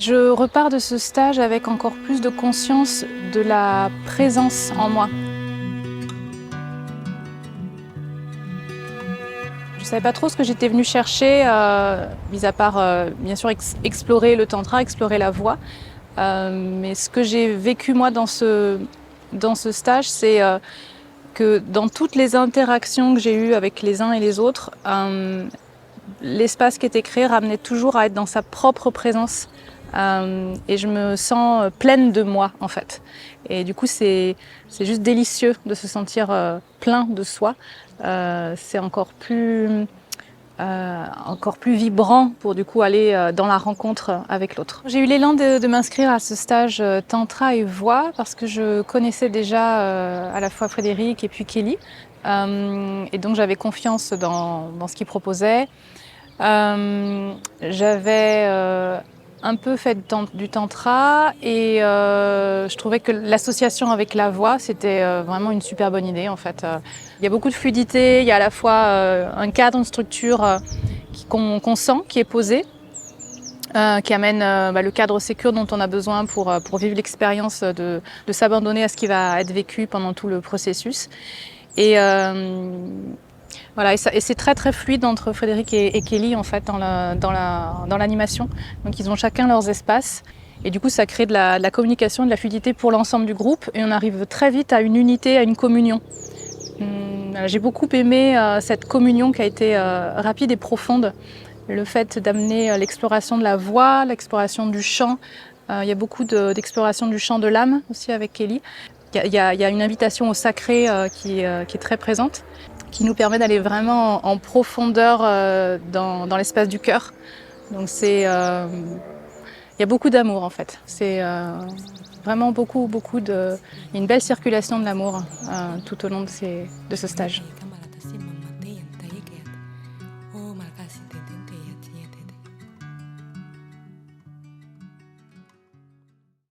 Je repars de ce stage avec encore plus de conscience de la présence en moi. Je ne savais pas trop ce que j'étais venue chercher, mis à part bien sûr explorer le tantra, explorer la voie. Mais ce que j'ai vécu moi dans ce stage, c'est que dans toutes les interactions que j'ai eues avec les uns et les autres, l'espace qui était créé ramenait toujours à être dans sa propre présence. Et je me sens pleine de moi en fait. Et du coup c'est juste délicieux de se sentir plein de soi. C'est encore plus vibrant pour du coup aller dans la rencontre avec l'autre. J'ai eu l'élan de m'inscrire à ce stage Tantra et Voix parce que je connaissais déjà à la fois Frédéric et puis Kelly. Et donc j'avais confiance dans ce qu'ils proposaient. J'avais un peu fait du tantra et je trouvais que l'association avec la voix, c'était vraiment une super bonne idée en fait. Il y a beaucoup de fluidité, il y a à la fois un cadre, une structure qu'on sent, qui est posée, qui amène le cadre sécure dont on a besoin pour vivre l'expérience de s'abandonner à ce qui va être vécu pendant tout le processus. Et voilà, et c'est très très fluide entre Frédéric et Kelly en fait dans l'animation. Donc ils ont chacun leurs espaces et du coup ça crée de la communication, de la fluidité pour l'ensemble du groupe et on arrive très vite à une unité, à une communion. J'ai beaucoup aimé cette communion qui a été rapide et profonde. Le fait d'amener l'exploration de la voix, l'exploration du chant. Il y a beaucoup d'exploration du chant de l'âme aussi avec Kelly. Il y a une invitation au sacré qui est très présente, qui nous permet d'aller vraiment en profondeur dans l'espace du cœur. Donc il y a beaucoup d'amour en fait. C'est vraiment beaucoup il y a une belle circulation de l'amour tout au long de ce stage.